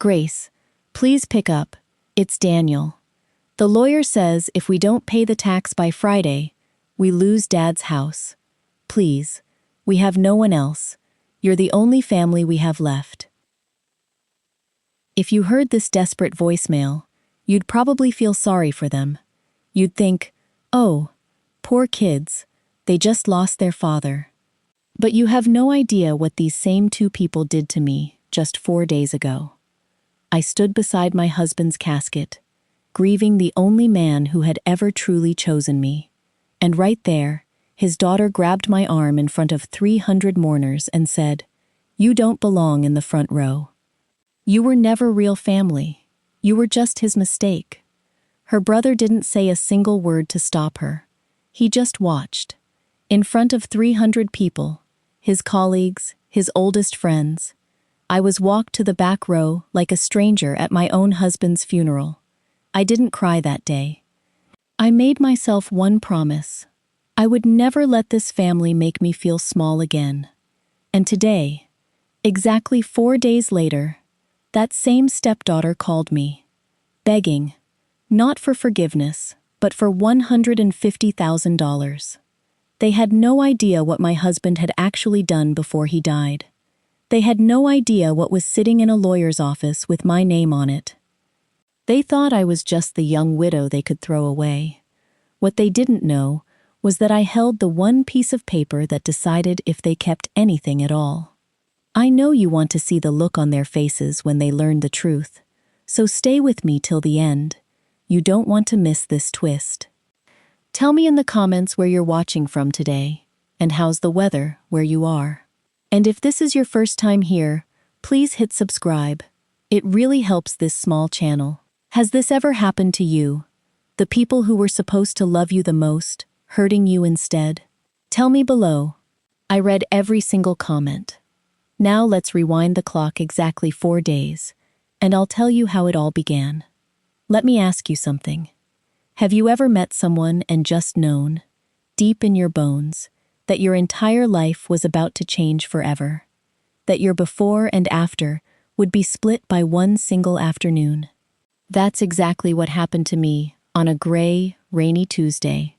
Grace, please pick up. It's Daniel. The lawyer says if we don't pay the tax by Friday, we lose Dad's house. Please, we have no one else. You're the only family we have left. If you heard this desperate voicemail, you'd probably feel sorry for them. You'd think, oh, poor kids, they just lost their father. But you have no idea what these same two people did to me just 4 days ago. I stood beside my husband's casket, grieving the only man who had ever truly chosen me. And right there, his daughter grabbed my arm in front of 300 mourners and said, "You don't belong in the front row. You were never real family. You were just his mistake." Her brother didn't say a single word to stop her. He just watched. In front of 300 people, his colleagues, his oldest friends, I was walked to the back row like a stranger at my own husband's funeral. I didn't cry that day. I made myself one promise. I would never let this family make me feel small again. And today, exactly 4 days later, that same stepdaughter called me, begging, not for forgiveness, but for $150,000. They had no idea what my husband had actually done before he died. They had no idea what was sitting in a lawyer's office with my name on it. They thought I was just the young widow they could throw away. What they didn't know was that I held the one piece of paper that decided if they kept anything at all. I know you want to see the look on their faces when they learn the truth, so stay with me till the end. You don't want to miss this twist. Tell me in the comments where you're watching from today, and how's the weather where you are. And if this is your first time here, please hit subscribe. It really helps this small channel. Has this ever happened to you? The people who were supposed to love you the most, hurting you instead? Tell me below. I read every single comment. Now let's rewind the clock exactly 4 days, and I'll tell you how it all began. Let me ask you something. Have you ever met someone and just known, deep in your bones, that your entire life was about to change forever? That your before and after would be split by one single afternoon? That's exactly what happened to me on a gray, rainy Tuesday,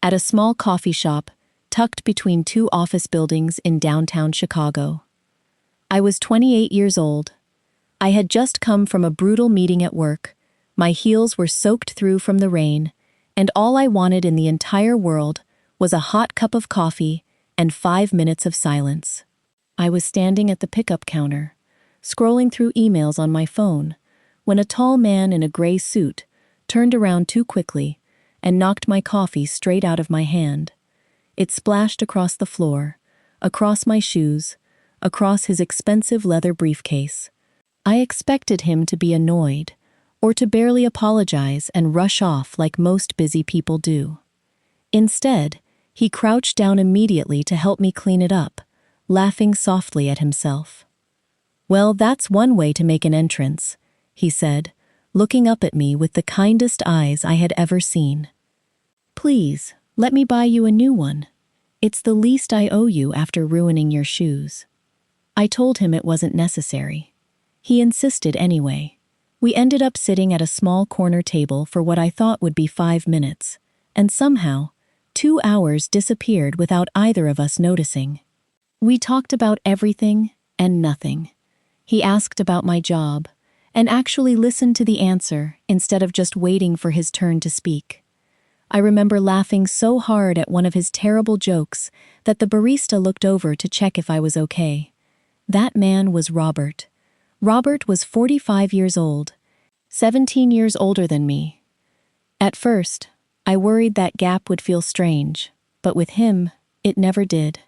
at a small coffee shop tucked between 2 office buildings in downtown Chicago. I was 28 years old. I had just come from a brutal meeting at work. My heels were soaked through from the rain, and all I wanted in the entire world was a hot cup of coffee and 5 minutes of silence. I was standing at the pickup counter, scrolling through emails on my phone, when a tall man in a gray suit turned around too quickly and knocked my coffee straight out of my hand. It splashed across the floor, across my shoes, across his expensive leather briefcase. I expected him to be annoyed, or to barely apologize and rush off like most busy people do. Instead, he crouched down immediately to help me clean it up, laughing softly at himself. "Well, that's one way to make an entrance," he said, looking up at me with the kindest eyes I had ever seen. "Please, let me buy you a new one. It's the least I owe you after ruining your shoes." I told him it wasn't necessary. He insisted anyway. We ended up sitting at a small corner table for what I thought would be 5 minutes, and somehow, 2 hours disappeared without either of us noticing. We talked about everything and nothing. He asked about my job, and actually listened to the answer instead of just waiting for his turn to speak. I remember laughing so hard at one of his terrible jokes that the barista looked over to check if I was okay. That man was Robert. Robert was 45 years old, 17 years older than me. At first, I worried that gap would feel strange, but with him, it never did.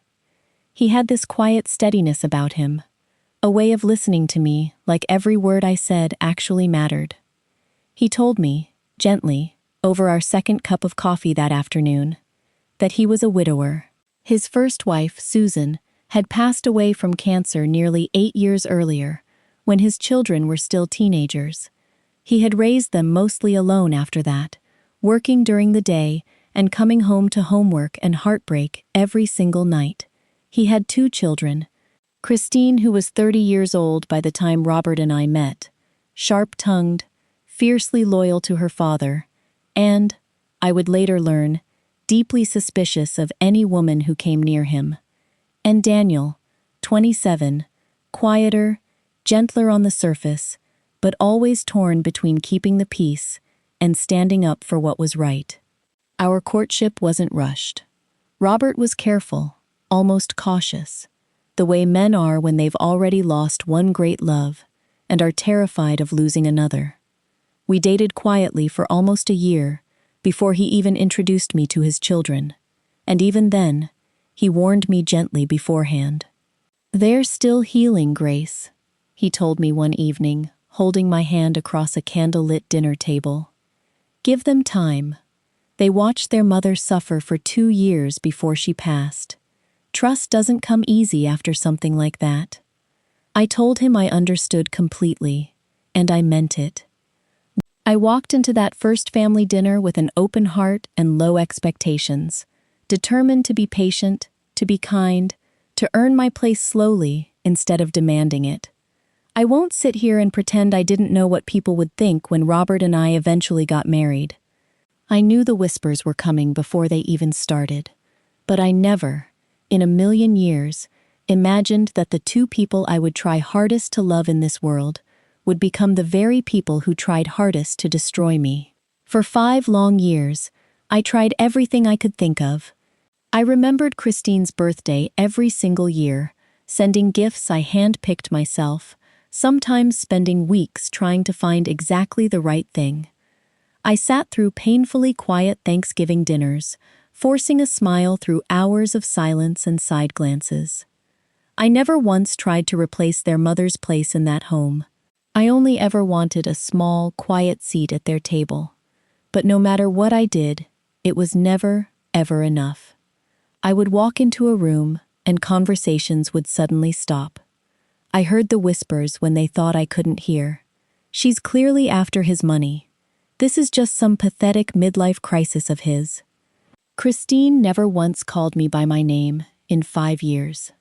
He had this quiet steadiness about him, a way of listening to me like every word I said actually mattered. He told me, gently, over our second cup of coffee that afternoon, that he was a widower. His first wife, Susan, had passed away from cancer nearly 8 years earlier, when his children were still teenagers. He had raised them mostly alone after that, working during the day and coming home to homework and heartbreak every single night. He had 2 children, Christine, who was 30 years old by the time Robert and I met, sharp-tongued, fiercely loyal to her father, and, I would later learn, deeply suspicious of any woman who came near him. And Daniel, 27, quieter, gentler on the surface, but always torn between keeping the peace and standing up for what was right. Our courtship wasn't rushed. Robert was careful, almost cautious, the way men are when they've already lost one great love and are terrified of losing another. We dated quietly for almost a year before he even introduced me to his children, and even then, he warned me gently beforehand. "They're still healing, Grace," he told me one evening, holding my hand across a candlelit dinner table. "Give them time. They watched their mother suffer for 2 years before she passed. Trust doesn't come easy after something like that." I told him I understood completely, and I meant it. I walked into that first family dinner with an open heart and low expectations, determined to be patient, to be kind, to earn my place slowly instead of demanding it. I won't sit here and pretend I didn't know what people would think when Robert and I eventually got married. I knew the whispers were coming before they even started, but I never, in a million years, imagined that the two people I would try hardest to love in this world would become the very people who tried hardest to destroy me. For 5 long years, I tried everything I could think of. I remembered Christine's birthday every single year, sending gifts I hand-picked myself, sometimes spending weeks trying to find exactly the right thing. I sat through painfully quiet Thanksgiving dinners, forcing a smile through hours of silence and side glances. I never once tried to replace their mother's place in that home. I only ever wanted a small, quiet seat at their table. But no matter what I did, it was never, ever enough. I would walk into a room, and conversations would suddenly stop. I heard the whispers when they thought I couldn't hear. "She's clearly after his money. This is just some pathetic midlife crisis of his." Christine never once called me by my name in 5 years.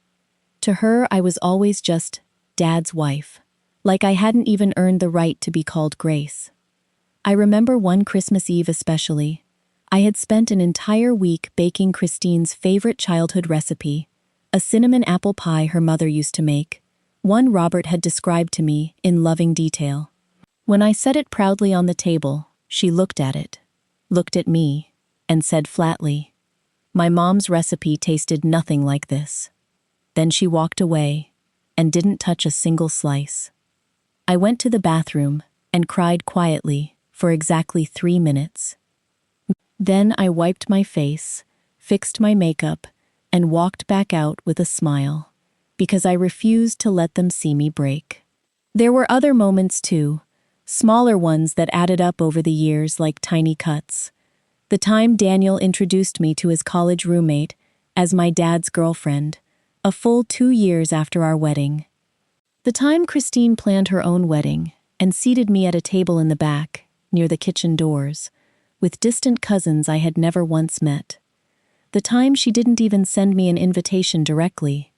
To her, I was always just Dad's wife, like I hadn't even earned the right to be called Grace. I remember one Christmas Eve especially. I had spent an entire week baking Christine's favorite childhood recipe, a cinnamon apple pie her mother used to make, one Robert had described to me in loving detail. When I set it proudly on the table, she looked at it, looked at me, and said flatly, "My mom's recipe tasted nothing like this." Then she walked away and didn't touch a single slice. I went to the bathroom and cried quietly for exactly 3 minutes. Then I wiped my face, fixed my makeup, and walked back out with a smile, because I refused to let them see me break. There were other moments too, smaller ones that added up over the years like tiny cuts. The time Daniel introduced me to his college roommate as my dad's girlfriend, a full 2 years after our wedding. The time Christine planned her own wedding and seated me at a table in the back, near the kitchen doors, with distant cousins I had never once met. The time she didn't even send me an invitation directly.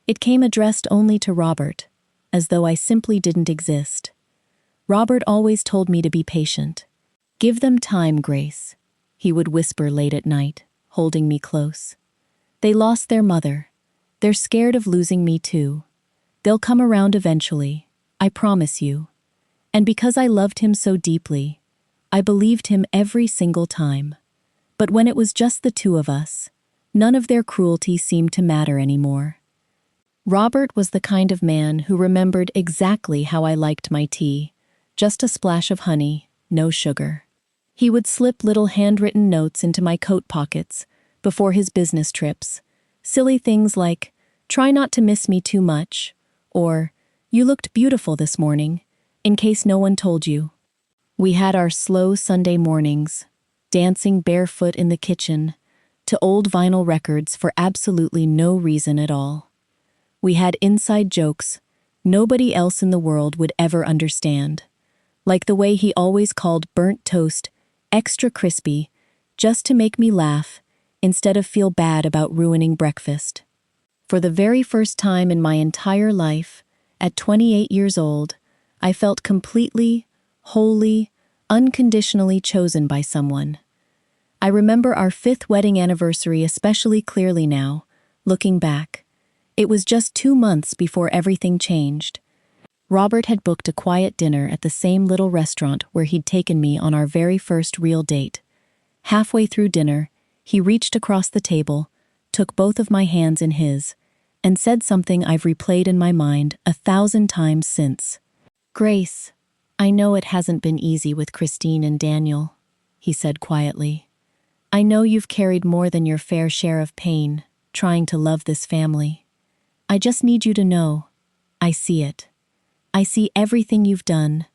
It came addressed only to Robert, as though I simply didn't exist. Robert always told me to be patient. "Give them time, Grace," he would whisper late at night, holding me close. "They lost their mother. They're scared of losing me too. They'll come around eventually, I promise you." And because I loved him so deeply, I believed him every single time. But when it was just the two of us, none of their cruelty seemed to matter anymore. Robert was the kind of man who remembered exactly how I liked my tea, just a splash of honey, no sugar. He would slip little handwritten notes into my coat pockets before his business trips, silly things like, "Try not to miss me too much," or "You looked beautiful this morning," in case no one told you. We had our slow Sunday mornings, dancing barefoot in the kitchen, to old vinyl records for absolutely no reason at all. We had inside jokes nobody else in the world would ever understand, like the way he always called burnt toast extra crispy, just to make me laugh instead of feel bad about ruining breakfast. For the very first time in my entire life, at 28 years old, I felt completely, wholly, unconditionally chosen by someone. I remember our 5th wedding anniversary especially clearly now, looking back. It was just 2 months before everything changed. Robert had booked a quiet dinner at the same little restaurant where he'd taken me on our very first real date. Halfway through dinner, he reached across the table, took both of my hands in his, and said something I've replayed in my mind 1,000 times since. "Grace, I know it hasn't been easy with Christine and Daniel," he said quietly. "I know you've carried more than your fair share of pain, trying to love this family. I just need you to know, I see it. I see everything you've done,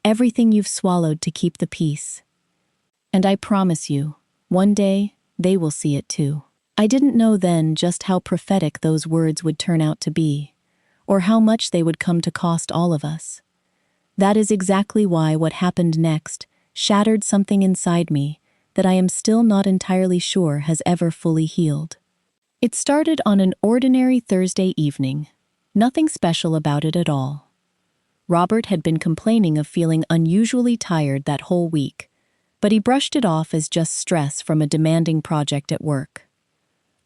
everything you've swallowed to keep the peace. And I promise you, one day, they will see it too." I didn't know then just how prophetic those words would turn out to be, or how much they would come to cost all of us. That is exactly why what happened next shattered something inside me that I am still not entirely sure has ever fully healed. It started on an ordinary Thursday evening, nothing special about it at all. Robert had been complaining of feeling unusually tired that whole week, but he brushed it off as just stress from a demanding project at work.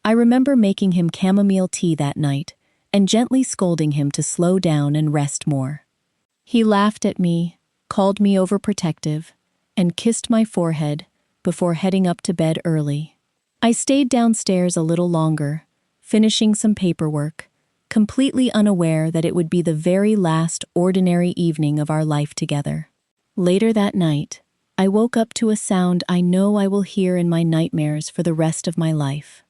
I remember making him chamomile tea that night and gently scolding him to slow down and rest more. He laughed at me, called me overprotective, and kissed my forehead before heading up to bed early. I stayed downstairs a little longer, finishing some paperwork, completely unaware that it would be the very last ordinary evening of our life together. Later that night, I woke up to a sound I know I will hear in my nightmares for the rest of my life.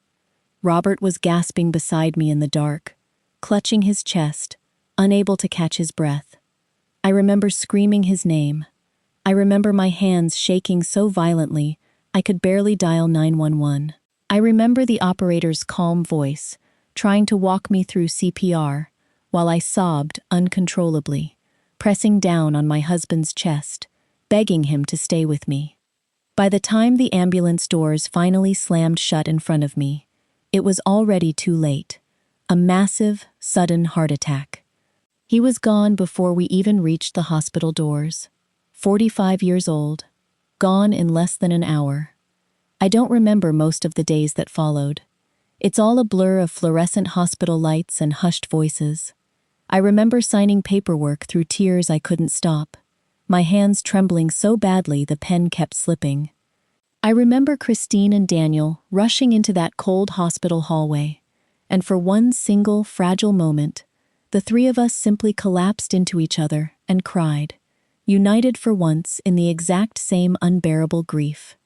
Robert was gasping beside me in the dark, clutching his chest, unable to catch his breath. I remember screaming his name. I remember my hands shaking so violently I could barely dial 911. I remember the operator's calm voice, trying to walk me through CPR, while I sobbed uncontrollably, pressing down on my husband's chest, begging him to stay with me. By the time the ambulance doors finally slammed shut in front of me, it was already too late. A massive, sudden heart attack. He was gone before we even reached the hospital doors. 45 years old, gone in less than an hour. I don't remember most of the days that followed. It's all a blur of fluorescent hospital lights and hushed voices. I remember signing paperwork through tears I couldn't stop, my hands trembling so badly the pen kept slipping. I remember Christine and Daniel rushing into that cold hospital hallway, and for one single fragile moment, the three of us simply collapsed into each other and cried, united for once in the exact same unbearable grief.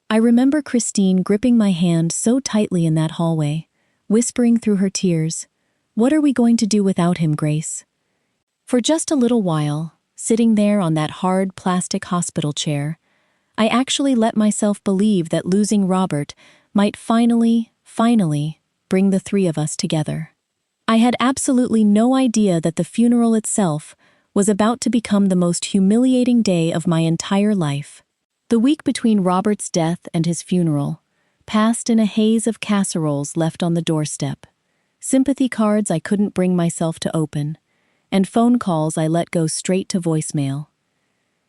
I remember Christine gripping my hand so tightly in that hallway, whispering through her tears, "What are we going to do without him, Grace?" For just a little while, sitting there on that hard plastic hospital chair, I actually let myself believe that losing Robert might finally bring the three of us together. I had absolutely no idea that the funeral itself was about to become the most humiliating day of my entire life. The week between Robert's death and his funeral passed in a haze of casseroles left on the doorstep, sympathy cards I couldn't bring myself to open, and phone calls I let go straight to voicemail.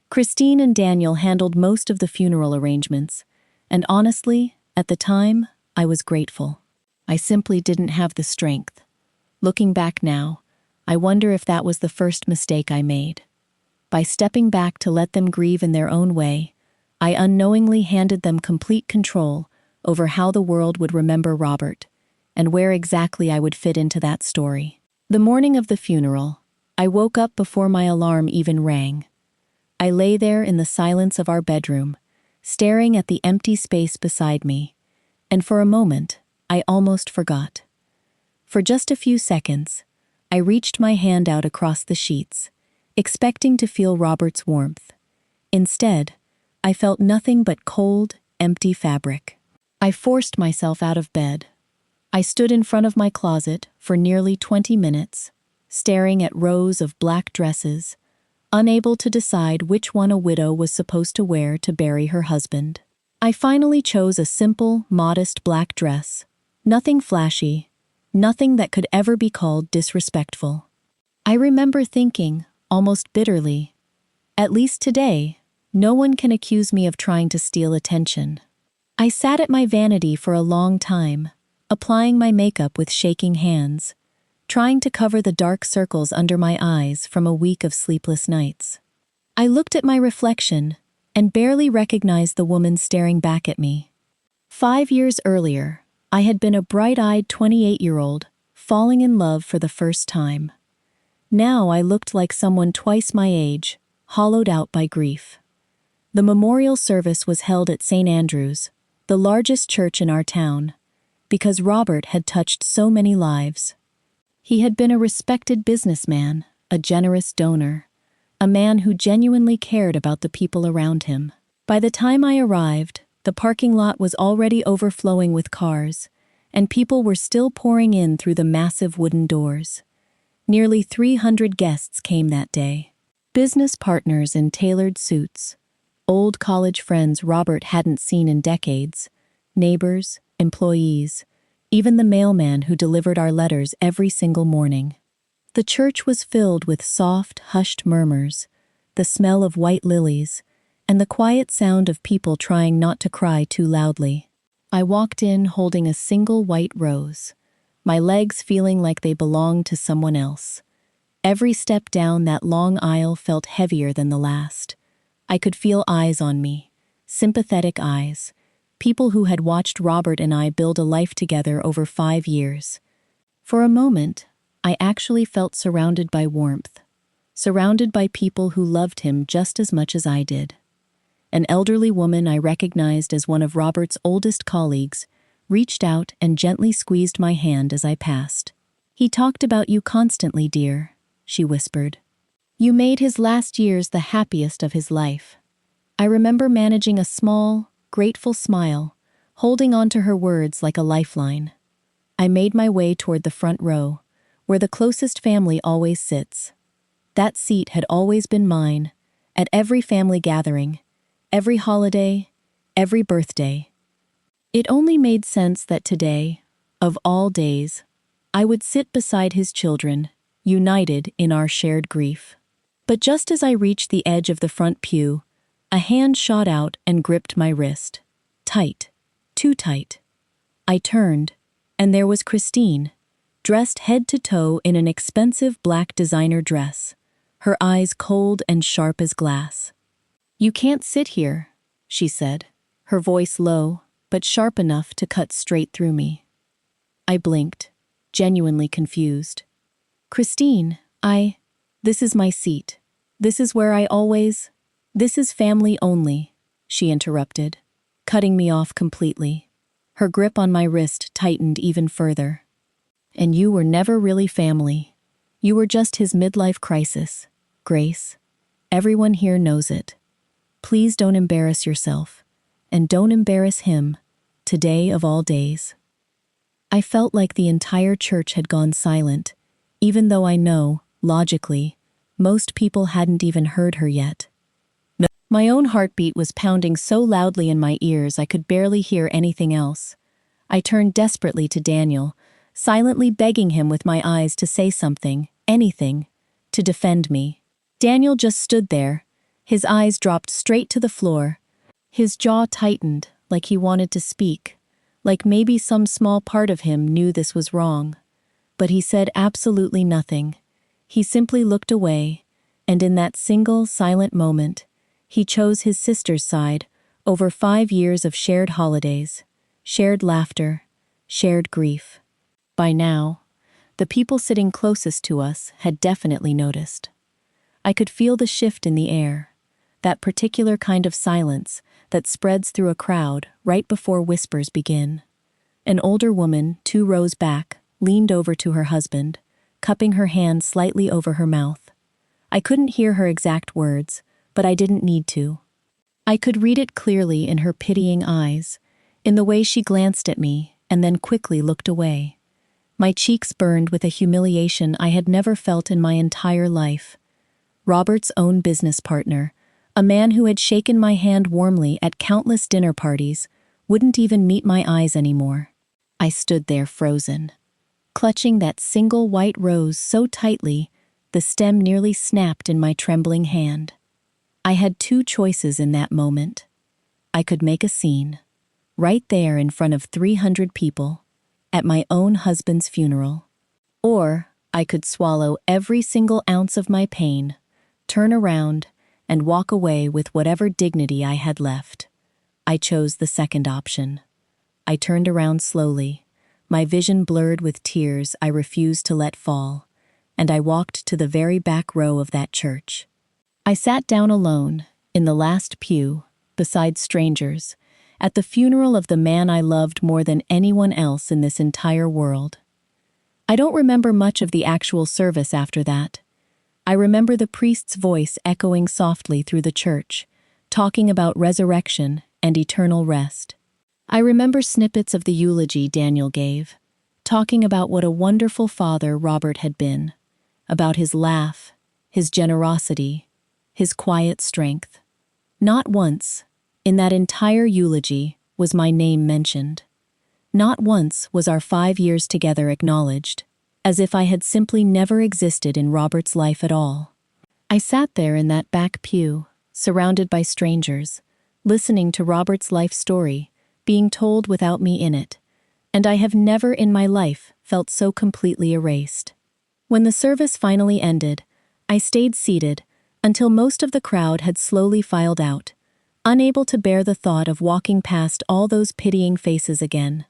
Christine and Daniel handled most of the funeral arrangements, and honestly, at the time, I was grateful. I simply didn't have the strength. Looking back now, I wonder if that was the first mistake I made. By stepping back to let them grieve in their own way, I unknowingly handed them complete control over how the world would remember Robert, and where exactly I would fit into that story. The morning of the funeral, I woke up before my alarm even rang. I lay there in the silence of our bedroom, staring at the empty space beside me, and for a moment, I almost forgot. For just a few seconds, I reached my hand out across the sheets, expecting to feel Robert's warmth. Instead, I felt nothing but cold, empty fabric. I forced myself out of bed. I stood in front of my closet for nearly 20 minutes, staring at rows of black dresses, unable to decide which one a widow was supposed to wear to bury her husband. I finally chose a simple, modest black dress. Nothing flashy, nothing that could ever be called disrespectful. I remember thinking, almost bitterly. At least today, no one can accuse me of trying to steal attention. I sat at my vanity for a long time, applying my makeup with shaking hands, trying to cover the dark circles under my eyes from a week of sleepless nights. I looked at my reflection and barely recognized the woman staring back at me. 5 years earlier, I had been a bright-eyed 28-year-old, falling in love for the first time. Now I looked like someone twice my age, hollowed out by grief. The memorial service was held at St. Andrew's, the largest church in our town, because Robert had touched so many lives. He had been a respected businessman, a generous donor, a man who genuinely cared about the people around him. By the time I arrived, the parking lot was already overflowing with cars, and people were still pouring in through the massive wooden doors. Nearly 300 guests came that day. Business partners in tailored suits, old college friends Robert hadn't seen in decades, neighbors, employees, even the mailman who delivered our letters every single morning. The church was filled with soft, hushed murmurs, the smell of white lilies, and the quiet sound of people trying not to cry too loudly. I walked in holding a single white rose, my legs feeling like they belonged to someone else. Every step down that long aisle felt heavier than the last. I could feel eyes on me, sympathetic eyes, people who had watched Robert and I build a life together over 5 years. For a moment, I actually felt surrounded by warmth, surrounded by people who loved him just as much as I did. An elderly woman I recognized as one of Robert's oldest colleagues reached out and gently squeezed my hand as I passed. "He talked about you constantly, dear," she whispered. "You made his last years the happiest of his life." I remember managing a small, grateful smile, holding on to her words like a lifeline. I made my way toward the front row, where the closest family always sits. That seat had always been mine, at every family gathering, every holiday, every birthday. It only made sense that today, of all days, I would sit beside his children, united in our shared grief. But just as I reached the edge of the front pew, a hand shot out and gripped my wrist. Tight, too tight. I turned, and there was Christine, dressed head to toe in an expensive black designer dress, her eyes cold and sharp as glass. "You can't sit here," she said, her voice low, but sharp enough to cut straight through me. I blinked, genuinely confused. "Christine, this is my seat. This is where I always—" "This is family only," she interrupted, cutting me off completely. Her grip on my wrist tightened even further. "And you were never really family. You were just his midlife crisis, Grace. Everyone here knows it. Please don't embarrass yourself, and don't embarrass him, today of all days." I felt like the entire church had gone silent, even though I know, logically, most people hadn't even heard her yet. My own heartbeat was pounding so loudly in my ears I could barely hear anything else. I turned desperately to Daniel, silently begging him with my eyes to say something, anything, to defend me. Daniel just stood there, his eyes dropped straight to the floor, his jaw tightened like he wanted to speak, like maybe some small part of him knew this was wrong. But he said absolutely nothing. He simply looked away, and in that single, silent moment, he chose his sister's side over 5 years of shared holidays, shared laughter, shared grief. By now, the people sitting closest to us had definitely noticed. I could feel the shift in the air, that particular kind of silence that spreads through a crowd right before whispers begin. An older woman, 2 rows back, leaned over to her husband, cupping her hand slightly over her mouth. I couldn't hear her exact words, but I didn't need to. I could read it clearly in her pitying eyes, in the way she glanced at me and then quickly looked away. My cheeks burned with a humiliation I had never felt in my entire life. Robert's own business partner, a man who had shaken my hand warmly at countless dinner parties, wouldn't even meet my eyes anymore. I stood there frozen, clutching that single white rose so tightly, The stem nearly snapped in my trembling hand. I had two choices in that moment. I could make a scene, right there in front of 300 people, at my own husband's funeral. Or I could swallow every single ounce of my pain, turn around, and walk away with whatever dignity I had left. I chose the second option. I turned around slowly, my vision blurred with tears I refused to let fall, and I walked to the very back row of that church. I sat down alone, in the last pew, beside strangers, at the funeral of the man I loved more than anyone else in this entire world. I don't remember much of the actual service after that. I remember the priest's voice echoing softly through the church, talking about resurrection and eternal rest. I remember snippets of the eulogy Daniel gave, talking about what a wonderful father Robert had been, about his laugh, his generosity, his quiet strength. Not once, in that entire eulogy, was my name mentioned. Not once was our 5 years together acknowledged, as if I had simply never existed in Robert's life at all. I sat there in that back pew, surrounded by strangers, listening to Robert's life story, being told without me in it, and I have never in my life felt so completely erased. When the service finally ended, I stayed seated until most of the crowd had slowly filed out, unable to bear the thought of walking past all those pitying faces again.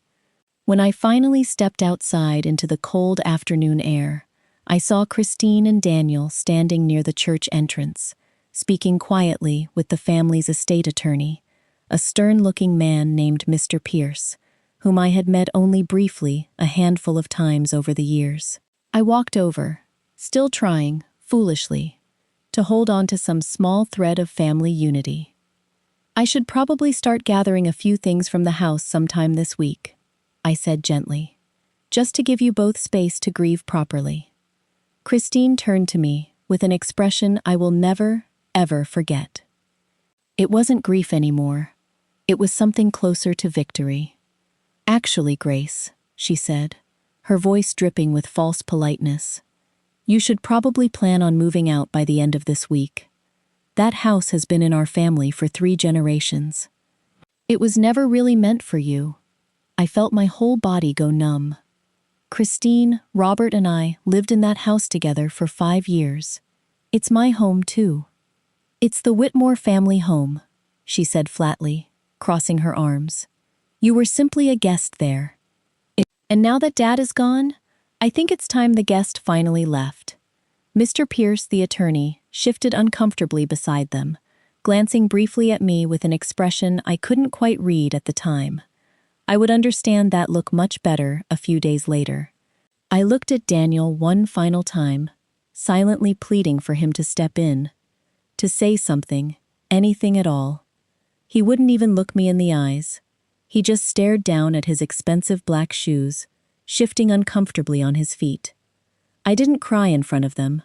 When I finally stepped outside into the cold afternoon air, I saw Christine and Daniel standing near the church entrance, speaking quietly with the family's estate attorney, a stern-looking man named Mr. Pierce, whom I had met only briefly a handful of times over the years. I walked over, still trying, foolishly, to hold on to some small thread of family unity. I should probably start gathering a few things from the house sometime this week, I said gently, just to give you both space to grieve properly. Christine turned to me with an expression I will never, ever forget. It wasn't grief anymore. It was something closer to victory. Actually, Grace, she said, her voice dripping with false politeness, you should probably plan on moving out by the end of this week. That house has been in our family for 3 generations. It was never really meant for you. I felt my whole body go numb. Christine, Robert, and I lived in that house together for 5 years. It's my home, too. It's the Whitmore family home, she said flatly, crossing her arms. You were simply a guest there. And now that Dad is gone, I think it's time the guest finally left. Mr. Pierce, the attorney, shifted uncomfortably beside them, glancing briefly at me with an expression I couldn't quite read at the time. I would understand that look much better a few days later. I looked at Daniel one final time, silently pleading for him to step in, to say something, anything at all. He wouldn't even look me in the eyes. He just stared down at his expensive black shoes, shifting uncomfortably on his feet. I didn't cry in front of them.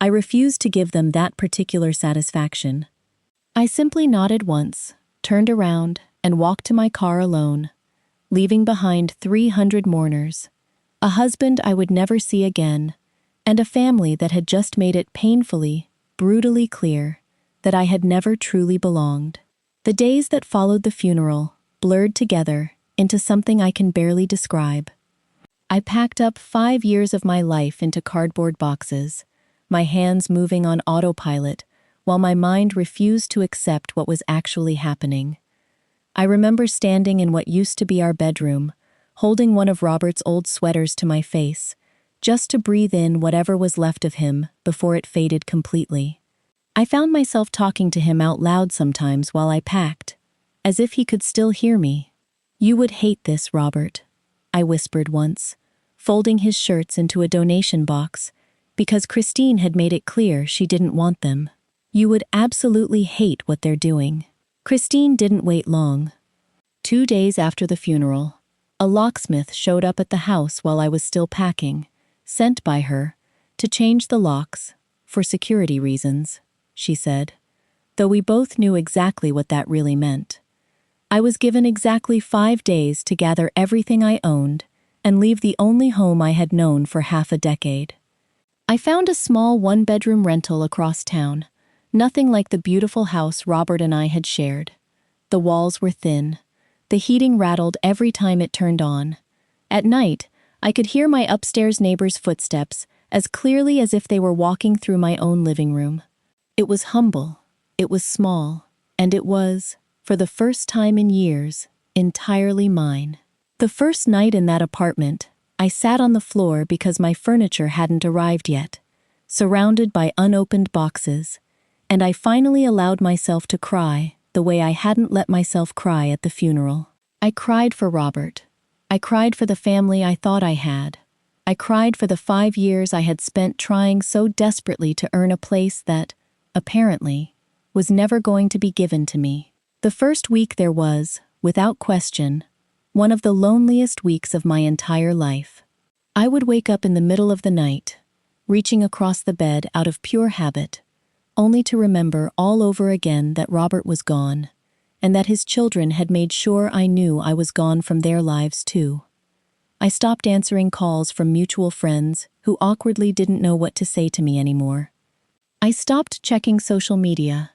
I refused to give them that particular satisfaction. I simply nodded once, turned around, and walked to my car alone, leaving behind 300 mourners, a husband I would never see again, and a family that had just made it painfully, brutally clear that I had never truly belonged. The days that followed the funeral blurred together into something I can barely describe. I packed up 5 years of my life into cardboard boxes, my hands moving on autopilot while my mind refused to accept what was actually happening. I remember standing in what used to be our bedroom, holding one of Robert's old sweaters to my face, just to breathe in whatever was left of him before it faded completely. I found myself talking to him out loud sometimes while I packed, as if he could still hear me. You would hate this, Robert, I whispered once, folding his shirts into a donation box, because Christine had made it clear she didn't want them. You would absolutely hate what they're doing. Christine didn't wait long. 2 days after the funeral, a locksmith showed up at the house while I was still packing, sent by her, to change the locks, for security reasons, she said, though we both knew exactly what that really meant. I was given exactly 5 days to gather everything I owned and leave the only home I had known for half a decade. I found a small one-bedroom rental across town, nothing like the beautiful house Robert and I had shared. The walls were thin. The heating rattled every time it turned on. At night, I could hear my upstairs neighbor's footsteps as clearly as if they were walking through my own living room. It was humble, it was small, and it was, for the first time in years, entirely mine. The first night in that apartment, I sat on the floor because my furniture hadn't arrived yet, surrounded by unopened boxes, and I finally allowed myself to cry the way I hadn't let myself cry at the funeral. I cried for Robert. I cried for the family I thought I had. I cried for the 5 years I had spent trying so desperately to earn a place that, apparently, was never going to be given to me. The first week there was, without question, one of the loneliest weeks of my entire life. I would wake up in the middle of the night, reaching across the bed out of pure habit, only to remember all over again that Robert was gone, and that his children had made sure I knew I was gone from their lives too. I stopped answering calls from mutual friends who awkwardly didn't know what to say to me anymore. I stopped checking social media,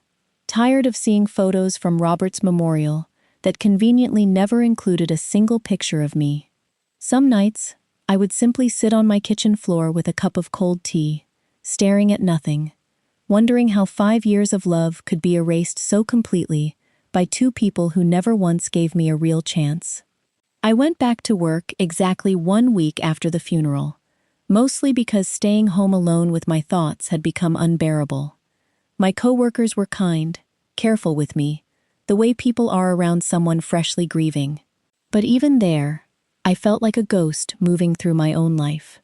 tired of seeing photos from Robert's memorial that conveniently never included a single picture of me. Some nights, I would simply sit on my kitchen floor with a cup of cold tea, staring at nothing, wondering how 5 years of love could be erased so completely by 2 people who never once gave me a real chance. I went back to work exactly 1 week after the funeral, mostly because staying home alone with my thoughts had become unbearable. My coworkers were kind, careful with me, the way people are around someone freshly grieving. But even there, I felt like a ghost moving through my own life,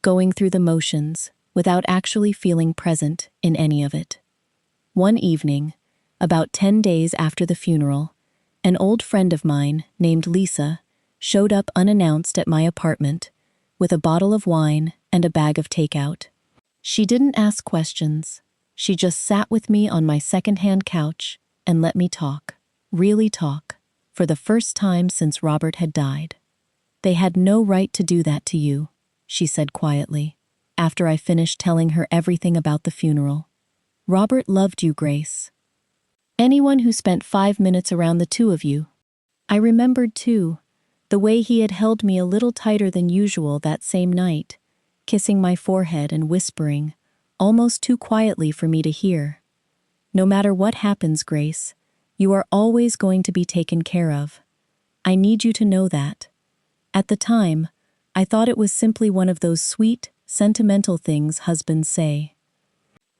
going through the motions without actually feeling present in any of it. One evening, about 10 days after the funeral, an old friend of mine named Lisa showed up unannounced at my apartment with a bottle of wine and a bag of takeout. She didn't ask questions. She just sat with me on my secondhand couch and let me talk, really talk, for the first time since Robert had died. "They had no right to do that to you," she said quietly, after I finished telling her everything about the funeral. "Robert loved you, Grace. Anyone who spent 5 minutes around the 2 of you." I remembered, too, the way he had held me a little tighter than usual that same night, kissing my forehead and whispering, almost too quietly for me to hear, "No matter what happens, Grace, you are always going to be taken care of. I need you to know that." At the time, I thought it was simply one of those sweet, sentimental things husbands say.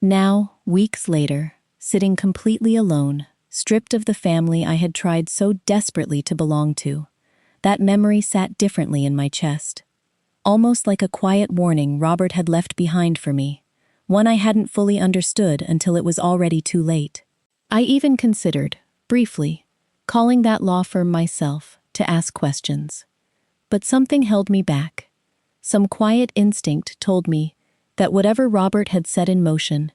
Now, weeks later, sitting completely alone, stripped of the family I had tried so desperately to belong to, that memory sat differently in my chest. Almost like a quiet warning Robert had left behind for me, one I hadn't fully understood until it was already too late. I even considered, briefly, calling that law firm myself to ask questions. But something held me back. Some quiet instinct told me that whatever Robert had set in motion,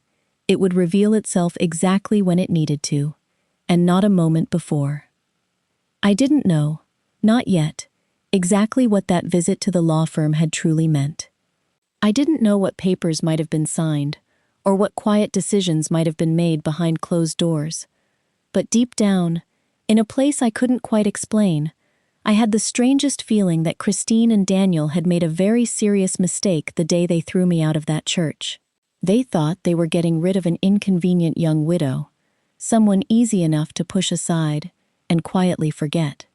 it would reveal itself exactly when it needed to, and not a moment before. I didn't know, not yet, exactly what that visit to the law firm had truly meant. I didn't know what papers might have been signed, or what quiet decisions might have been made behind closed doors. But deep down, in a place I couldn't quite explain, I had the strangest feeling that Christine and Daniel had made a very serious mistake the day they threw me out of that church. They thought they were getting rid of an inconvenient young widow, someone easy enough to push aside and quietly forget.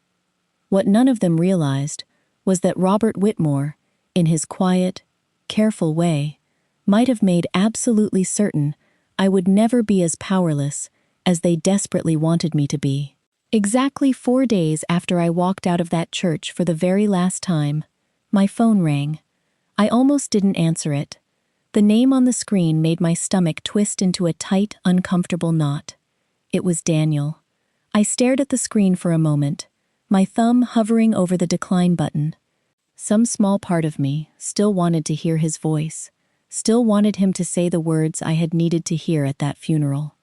What none of them realized was that Robert Whitmore, in his quiet, careful way, might have made absolutely certain I would never be as powerless as they desperately wanted me to be. Exactly 4 days after I walked out of that church for the very last time, my phone rang. I almost didn't answer it. The name on the screen made my stomach twist into a tight, uncomfortable knot. It was Daniel. I stared at the screen for a moment, my thumb hovering over the decline button. Some small part of me still wanted to hear his voice, still wanted him to say the words I had needed to hear at that funeral.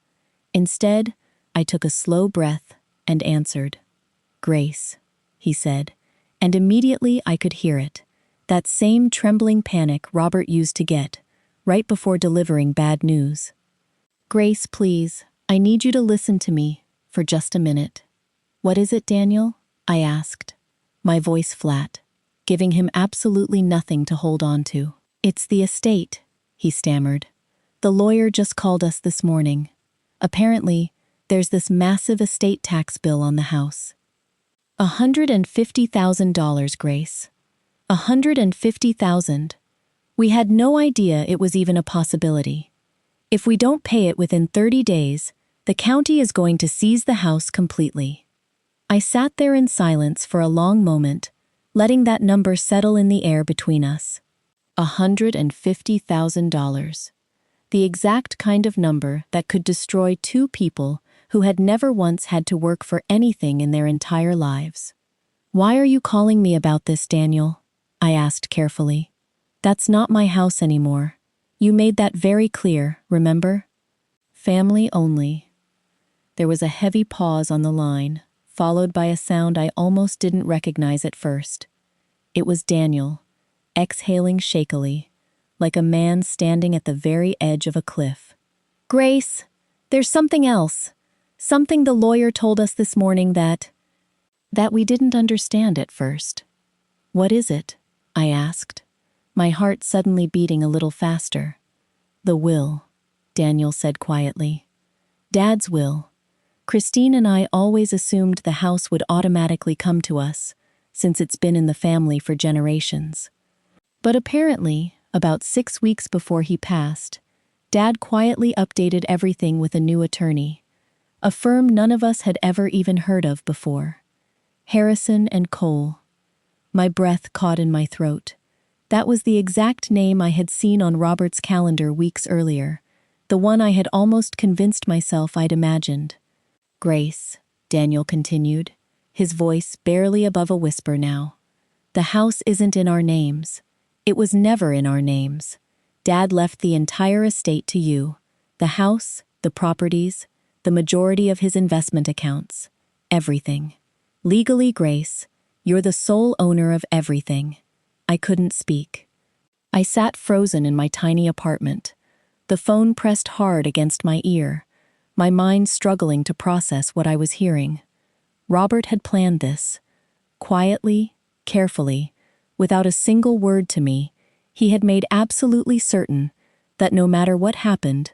Instead, I took a slow breath and answered. "Grace," he said, and immediately I could hear it. That same trembling panic Robert used to get, right before delivering bad news. "Grace, please, I need you to listen to me for just a minute." "What is it, Daniel?" I asked, my voice flat, giving him absolutely nothing to hold on to. "It's the estate," he stammered. "The lawyer just called us this morning. Apparently, there's this massive estate tax bill on the house. $150,000, Grace. $150,000. We had no idea it was even a possibility. If we don't pay it within 30 days, the county is going to seize the house completely." I sat there in silence for a long moment, letting that number settle in the air between us. $150,000. The exact kind of number that could destroy two people who had never once had to work for anything in their entire lives. "Why are you calling me about this, Daniel?" I asked carefully. "That's not my house anymore. You made that very clear, remember? Family only." There was a heavy pause on the line, followed by a sound I almost didn't recognize at first. It was Daniel, exhaling shakily, like a man standing at the very edge of a cliff. "Grace, there's something else. Something the lawyer told us this morning that we didn't understand at first." "What is it?" I asked, my heart suddenly beating a little faster. "The will," Daniel said quietly. "Dad's will. Christine and I always assumed the house would automatically come to us, since it's been in the family for generations. But apparently, about 6 weeks before he passed, Dad quietly updated everything with a new attorney, a firm none of us had ever even heard of before. Harrison and Cole. My breath caught in my throat. That was the exact name I had seen on Robert's calendar weeks earlier, the one I had almost convinced myself I'd imagined. "Grace," Daniel continued, his voice barely above a whisper now. "The house isn't in our names. It was never in our names. Dad left the entire estate to you. The house, the properties, the majority of his investment accounts. Everything. Legally, Grace, you're the sole owner of everything." I couldn't speak. I sat frozen in my tiny apartment, the phone pressed hard against my ear, my mind struggling to process what I was hearing. Robert had planned this. Quietly, carefully, without a single word to me, he had made absolutely certain that no matter what happened,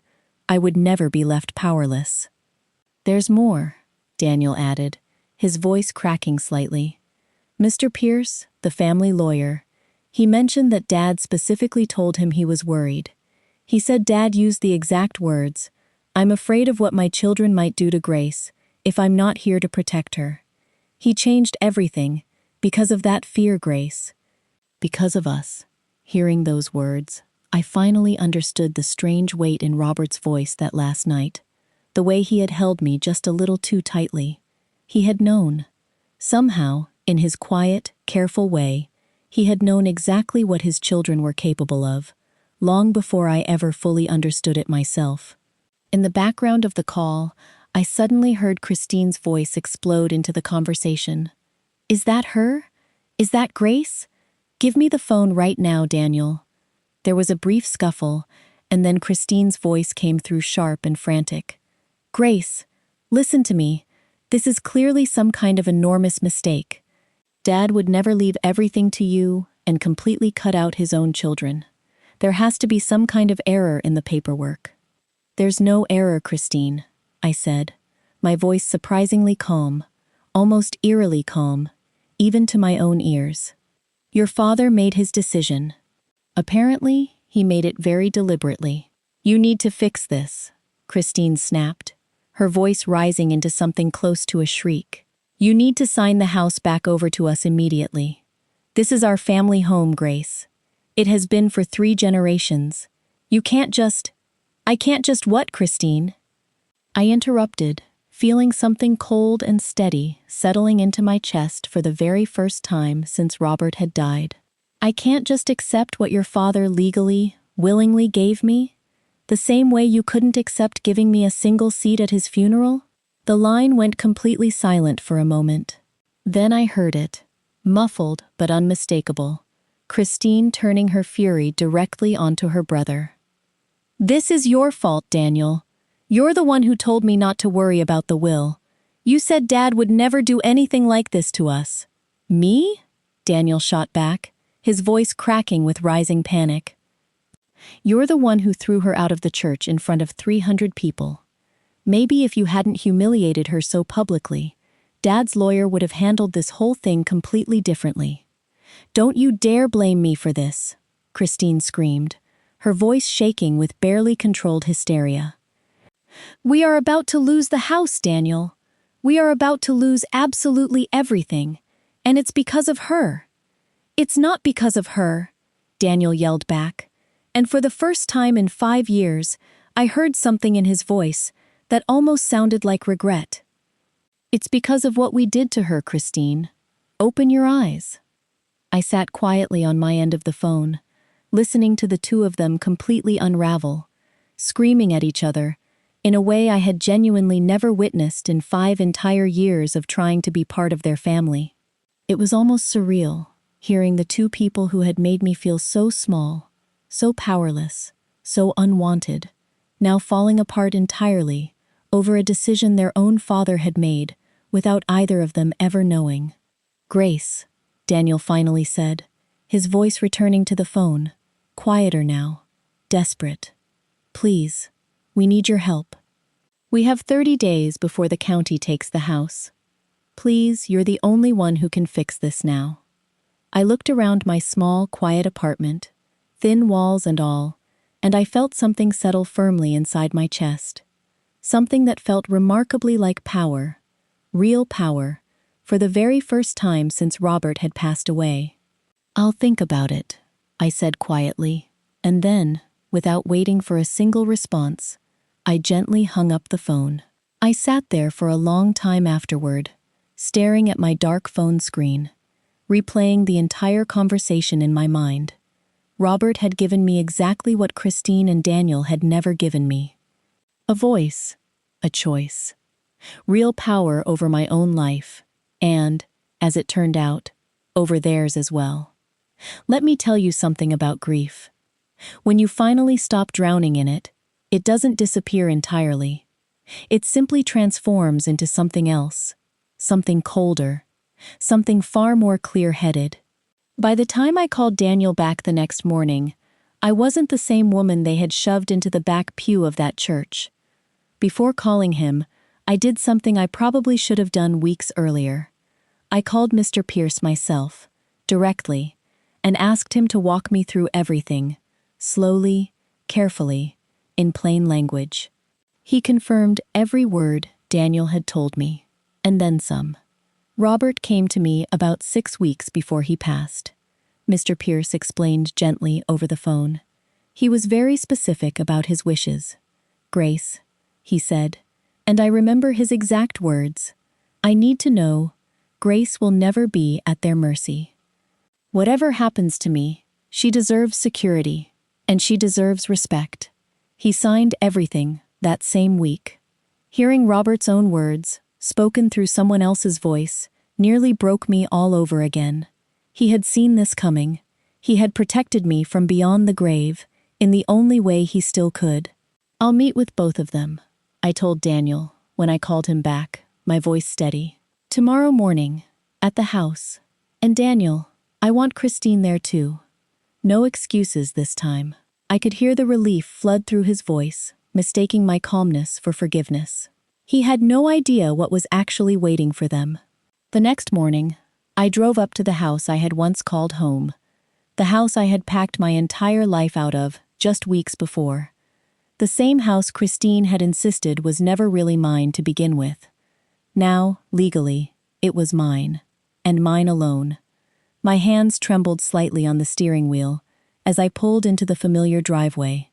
I would never be left powerless. "There's more," Daniel added, his voice cracking slightly. "Mr. Pierce, the family lawyer, he mentioned that Dad specifically told him he was worried. He said Dad used the exact words, 'I'm afraid of what my children might do to Grace if I'm not here to protect her.' He changed everything because of that fear, Grace. Because of us." Hearing those words, I finally understood the strange weight in Robert's voice that last night, the way he had held me just a little too tightly. He had known. Somehow, in his quiet, careful way, he had known exactly what his children were capable of, long before I ever fully understood it myself. In the background of the call, I suddenly heard Christine's voice explode into the conversation. "Is that her? Is that Grace? Give me the phone right now, Daniel." There was a brief scuffle, and then Christine's voice came through sharp and frantic. "Grace, listen to me. This is clearly some kind of enormous mistake. Dad would never leave everything to you and completely cut out his own children. There has to be some kind of error in the paperwork." "There's no error, Christine," I said, my voice surprisingly calm, almost eerily calm, even to my own ears. "Your father made his decision. Apparently, he made it very deliberately. You need to fix this," Christine snapped, her voice rising into something close to a shriek. "You need to sign the house back over to us immediately. This is our family home, Grace. It has been for 3 generations. You can't just—" "I can't just what, Christine?" I interrupted, feeling something cold and steady settling into my chest for the very first time since Robert had died. "I can't just accept what your father legally, willingly gave me? The same way you couldn't accept giving me a single seat at his funeral?" The line went completely silent for a moment. Then I heard it, muffled but unmistakable, Christine turning her fury directly onto her brother. "This is your fault, Daniel. You're the one who told me not to worry about the will. You said Dad would never do anything like this to us." "Me?" Daniel shot back, his voice cracking with rising panic. "You're the one who threw her out of the church in front of 300 people. Maybe if you hadn't humiliated her so publicly, Dad's lawyer would have handled this whole thing completely differently. Don't you dare blame me for this," Christine screamed, her voice shaking with barely controlled hysteria. "We are about to lose the house, Daniel. We are about to lose absolutely everything, and it's because of her." "It's not because of her," Daniel yelled back, and for the first time in 5 years, I heard something in his voice that almost sounded like regret. "It's because of what we did to her, Christine. Open your eyes." I sat quietly on my end of the phone, listening to the two of them completely unravel, screaming at each other, in a way I had genuinely never witnessed in 5 entire years of trying to be part of their family. It was almost surreal, hearing the two people who had made me feel so small, so powerless, so unwanted, now falling apart entirely over a decision their own father had made without either of them ever knowing. "Grace," Daniel finally said, his voice returning to the phone, quieter now, desperate. "Please, we need your help. We have 30 days before the county takes the house. Please, you're the only one who can fix this now." I looked around my small, quiet apartment, thin walls and all, and I felt something settle firmly inside my chest. Something that felt remarkably like power, real power, for the very first time since Robert had passed away. "I'll think about it," I said quietly, and then, without waiting for a single response, I gently hung up the phone. I sat there for a long time afterward, staring at my dark phone screen, replaying the entire conversation in my mind. Robert had given me exactly what Christine and Daniel had never given me. A voice, a choice, real power over my own life, and, as it turned out, over theirs as well. Let me tell you something about grief. When you finally stop drowning in it, it doesn't disappear entirely. It simply transforms into something else, something colder, something far more clear-headed. By the time I called Daniel back the next morning, I wasn't the same woman they had shoved into the back pew of that church. Before calling him, I did something I probably should have done weeks earlier. I called Mr. Pierce myself, directly, and asked him to walk me through everything, slowly, carefully, in plain language. He confirmed every word Daniel had told me, and then some. Robert came to me about 6 weeks before he passed. Mr. Pierce explained gently over the phone. He was very specific about his wishes. "Grace," he said, and I remember his exact words, "I need to know Grace will never be at their mercy. Whatever happens to me, she deserves security, and she deserves respect." He signed everything that same week. Hearing Robert's own words, spoken through someone else's voice, nearly broke me all over again. He had seen this coming. He had protected me from beyond the grave, in the only way he still could. "I'll meet with both of them," I told Daniel when I called him back, my voice steady. "Tomorrow morning, at the house. And Daniel, I want Christine there too. No excuses this time." I could hear the relief flood through his voice, mistaking my calmness for forgiveness. He had no idea what was actually waiting for them. The next morning, I drove up to the house I had once called home, the house I had packed my entire life out of just weeks before. The same house Christine had insisted was never really mine to begin with. Now, legally, it was mine, and mine alone. My hands trembled slightly on the steering wheel as I pulled into the familiar driveway.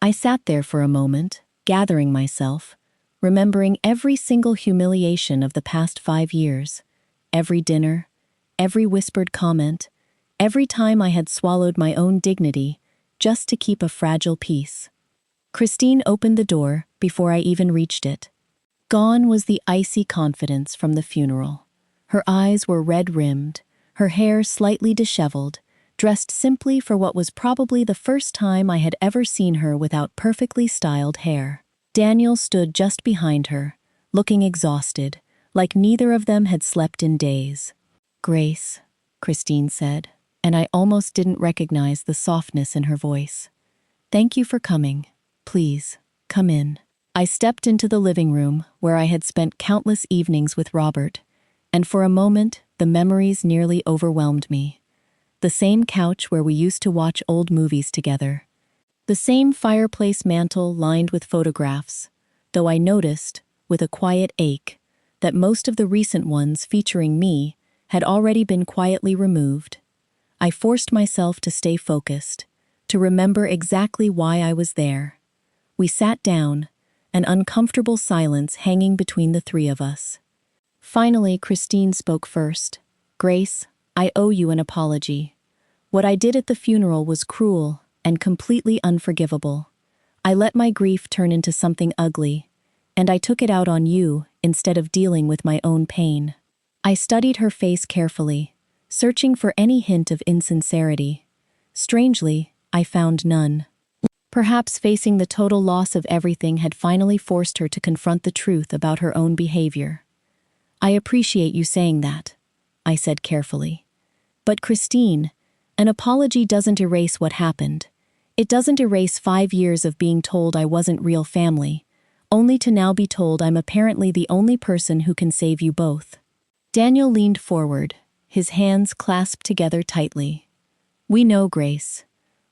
I sat there for a moment, gathering myself, remembering every single humiliation of the past 5 years, every dinner, every whispered comment, every time I had swallowed my own dignity just to keep a fragile peace. Christine opened the door before I even reached it. Gone was the icy confidence from the funeral. Her eyes were red-rimmed, her hair slightly disheveled, dressed simply for what was probably the first time I had ever seen her without perfectly styled hair. Daniel stood just behind her, looking exhausted, like neither of them had slept in days. "Grace," Christine said, and I almost didn't recognize the softness in her voice. "Thank you for coming. Please, come in." I stepped into the living room where I had spent countless evenings with Robert, and for a moment, the memories nearly overwhelmed me. The same couch where we used to watch old movies together. The same fireplace mantel lined with photographs, though I noticed, with a quiet ache, that most of the recent ones featuring me had already been quietly removed. I forced myself to stay focused, to remember exactly why I was there. We sat down, an uncomfortable silence hanging between the three of us. Finally, Christine spoke first. "Grace, I owe you an apology. What I did at the funeral was cruel and completely unforgivable. I let my grief turn into something ugly, and I took it out on you instead of dealing with my own pain." I studied her face carefully, searching for any hint of insincerity. Strangely, I found none. Perhaps facing the total loss of everything had finally forced her to confront the truth about her own behavior. "I appreciate you saying that," I said carefully. "But Christine, an apology doesn't erase what happened. It doesn't erase 5 years of being told I wasn't real family, only to now be told I'm apparently the only person who can save you both." Daniel leaned forward, his hands clasped together tightly. "We know, Grace.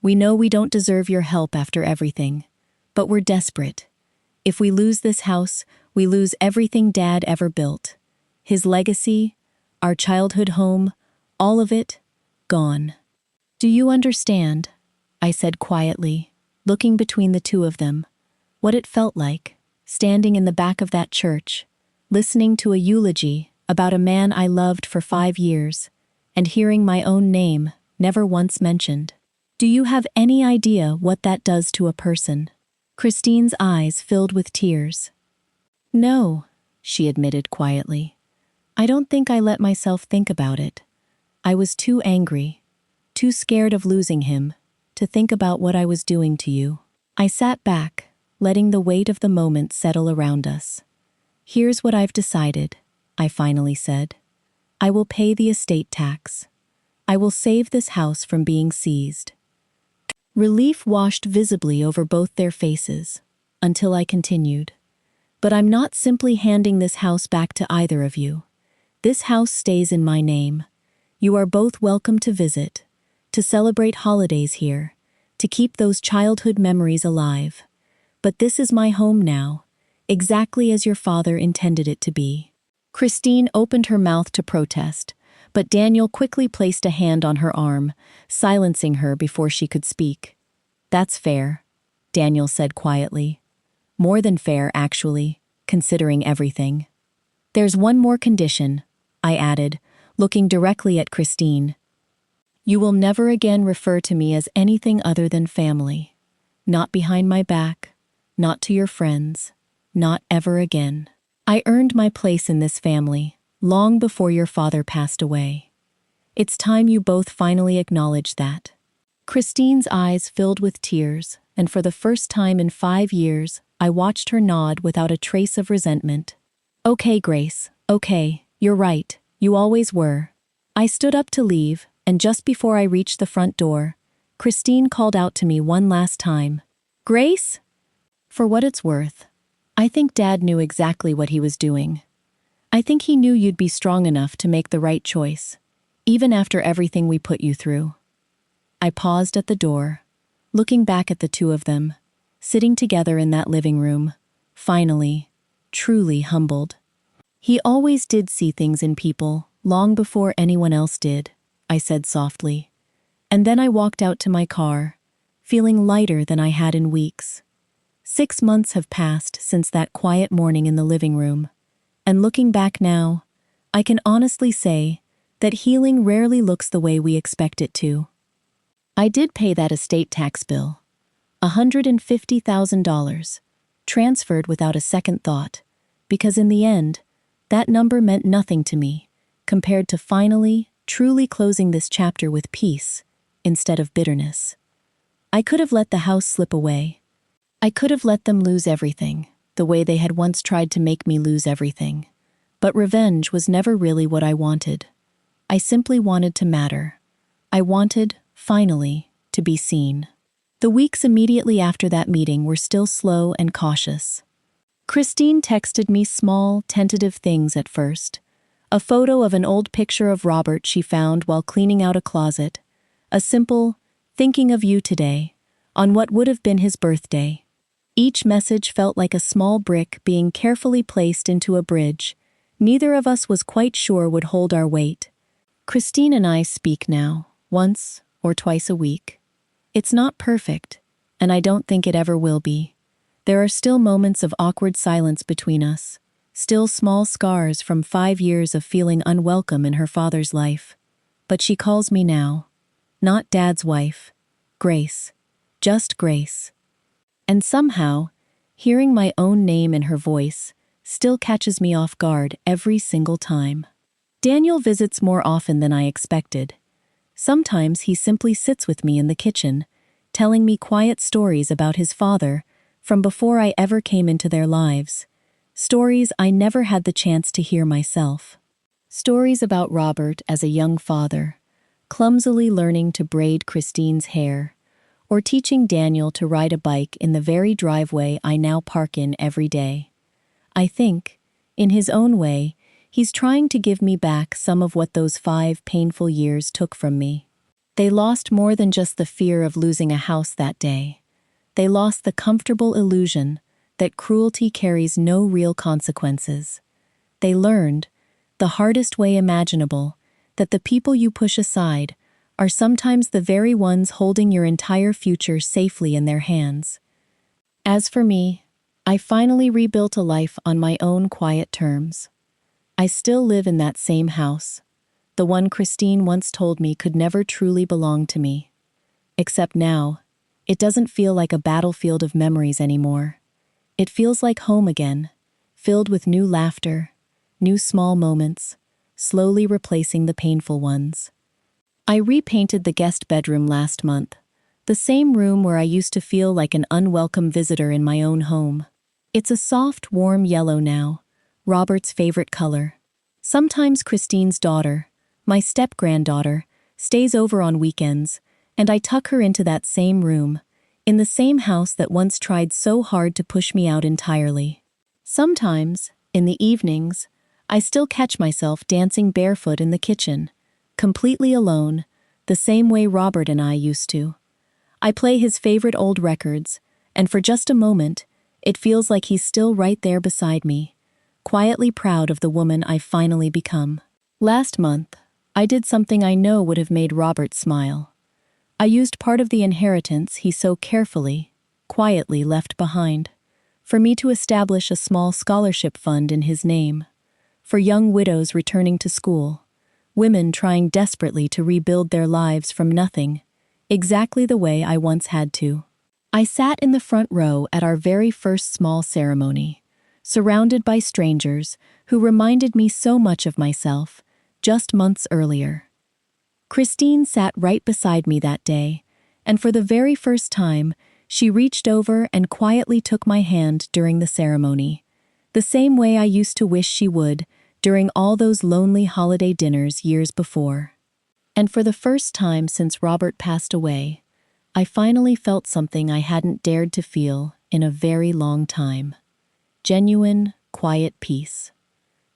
We know we don't deserve your help after everything, but we're desperate. If we lose this house, we lose everything Dad ever built. His legacy, our childhood home, all of it, gone. Do you understand?" I said quietly, looking between the two of them, "what it felt like, standing in the back of that church, listening to a eulogy about a man I loved for 5 years, and hearing my own name never once mentioned. Do you have any idea what that does to a person?" Christine's eyes filled with tears. "No," she admitted quietly. "I don't think I let myself think about it. I was too angry, too scared of losing him, to think about what I was doing to you." I sat back, letting the weight of the moment settle around us. "Here's what I've decided," I finally said. "I will pay the estate tax. I will save this house from being seized." Relief washed visibly over both their faces, until I continued. "But I'm not simply handing this house back to either of you. This house stays in my name. You are both welcome to visit, to celebrate holidays here, to keep those childhood memories alive. But this is my home now, exactly as your father intended it to be." Christine opened her mouth to protest, but Daniel quickly placed a hand on her arm, silencing her before she could speak. "That's fair," Daniel said quietly. "More than fair, actually, considering everything." "There's one more condition," I added, looking directly at Christine. "You will never again refer to me as anything other than family. Not behind my back, not to your friends, not ever again. I earned my place in this family long before your father passed away. It's time you both finally acknowledge that." Christine's eyes filled with tears, and for the first time in 5 years, I watched her nod without a trace of resentment. "Okay, Grace, okay, you're right, you always were." I stood up to leave, and just before I reached the front door, Christine called out to me one last time. "Grace?" For what it's worth, I think Dad knew exactly what he was doing. I think he knew you'd be strong enough to make the right choice, even after everything we put you through. I paused at the door, looking back at the two of them, sitting together in that living room, finally, truly humbled. "He always did see things in people, long before anyone else did," I said softly. And then I walked out to my car, feeling lighter than I had in weeks. 6 months have passed since that quiet morning in the living room, and looking back now, I can honestly say that healing rarely looks the way we expect it to. I did pay that estate tax bill, $150,000, transferred without a second thought, because in the end, that number meant nothing to me, compared to finally, truly closing this chapter with peace, instead of bitterness. I could have let the house slip away. I could have let them lose everything, the way they had once tried to make me lose everything. But revenge was never really what I wanted. I simply wanted to matter. I wanted, finally, to be seen. The weeks immediately after that meeting were still slow and cautious. Christine texted me small, tentative things at first. A photo of an old picture of Robert she found while cleaning out a closet. A simple, "Thinking of you today," on what would have been his birthday. Each message felt like a small brick being carefully placed into a bridge neither of us was quite sure would hold our weight. Christine and I speak now, once or twice a week. It's not perfect, and I don't think it ever will be. There are still moments of awkward silence between us, still small scars from 5 years of feeling unwelcome in her father's life. But she calls me now, not Dad's wife, Grace, just Grace. And somehow, hearing my own name in her voice still catches me off guard every single time. Daniel visits more often than I expected. Sometimes he simply sits with me in the kitchen, telling me quiet stories about his father from before I ever came into their lives. Stories I never had the chance to hear myself. Stories about Robert as a young father, clumsily learning to braid Christine's hair, or teaching Daniel to ride a bike in the very driveway I now park in every day. I think, in his own way, he's trying to give me back some of what those 5 painful years took from me. They lost more than just the fear of losing a house that day. They lost the comfortable illusion that cruelty carries no real consequences. They learned, the hardest way imaginable, that the people you push aside are sometimes the very ones holding your entire future safely in their hands. As for me, I finally rebuilt a life on my own quiet terms. I still live in that same house, the one Christine once told me could never truly belong to me. Except now, it doesn't feel like a battlefield of memories anymore. It feels like home again, filled with new laughter, new small moments, slowly replacing the painful ones. I repainted the guest bedroom last month, the same room where I used to feel like an unwelcome visitor in my own home. It's a soft, warm yellow now, Robert's favorite color. Sometimes Christine's daughter, my step-granddaughter, stays over on weekends, and I tuck her into that same room, in the same house that once tried so hard to push me out entirely. Sometimes, in the evenings, I still catch myself dancing barefoot in the kitchen, completely alone, the same way Robert and I used to. I play his favorite old records, and for just a moment, it feels like he's still right there beside me, quietly proud of the woman I've finally become. Last month, I did something I know would have made Robert smile. I used part of the inheritance he so carefully, quietly left behind, for me to establish a small scholarship fund in his name, for young widows returning to school, women trying desperately to rebuild their lives from nothing, exactly the way I once had to. I sat in the front row at our very first small ceremony, surrounded by strangers who reminded me so much of myself, just months earlier. Christine sat right beside me that day, and for the very first time, she reached over and quietly took my hand during the ceremony, the same way I used to wish she would during all those lonely holiday dinners years before. And for the first time since Robert passed away, I finally felt something I hadn't dared to feel in a very long time. Genuine, quiet peace.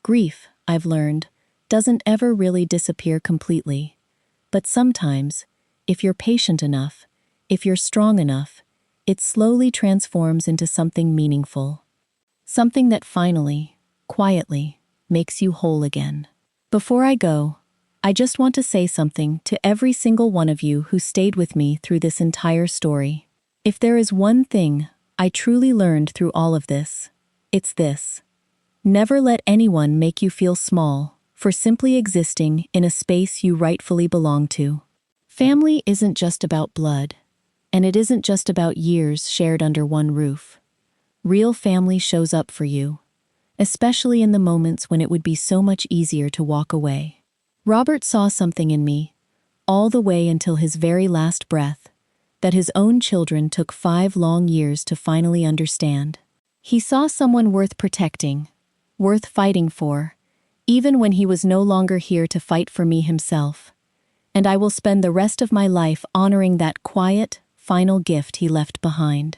Grief, I've learned, doesn't ever really disappear completely. But sometimes, if you're patient enough, if you're strong enough, it slowly transforms into something meaningful. Something that finally, quietly, makes you whole again. Before I go, I just want to say something to every single one of you who stayed with me through this entire story. If there is one thing I truly learned through all of this, it's this. Never let anyone make you feel small for simply existing in a space you rightfully belong to. Family isn't just about blood, and it isn't just about years shared under one roof. Real family shows up for you, especially in the moments when it would be so much easier to walk away. Robert saw something in me, all the way until his very last breath, that his own children took 5 long years to finally understand. He saw someone worth protecting, worth fighting for, even when he was no longer here to fight for me himself. And I will spend the rest of my life honoring that quiet, final gift he left behind.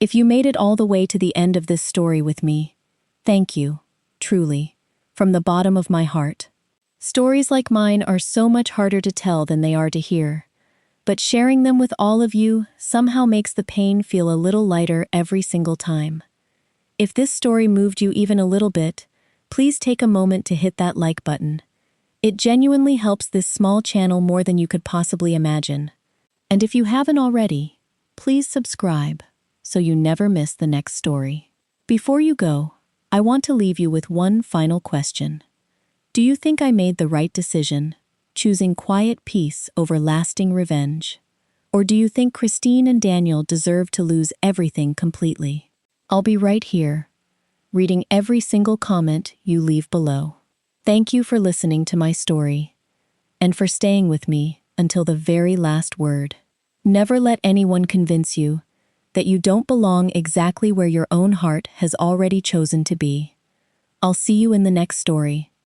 If you made it all the way to the end of this story with me, thank you, truly, from the bottom of my heart. Stories like mine are so much harder to tell than they are to hear, but sharing them with all of you somehow makes the pain feel a little lighter every single time. If this story moved you even a little bit, please take a moment to hit that like button. It genuinely helps this small channel more than you could possibly imagine. And if you haven't already, please subscribe so you never miss the next story. Before you go, I want to leave you with one final question. Do you think I made the right decision, choosing quiet peace over lasting revenge? Or do you think Christine and Daniel deserve to lose everything completely? I'll be right here, reading every single comment you leave below. Thank you for listening to my story, and for staying with me until the very last word. Never let anyone convince you that you don't belong exactly where your own heart has already chosen to be. I'll see you in the next story.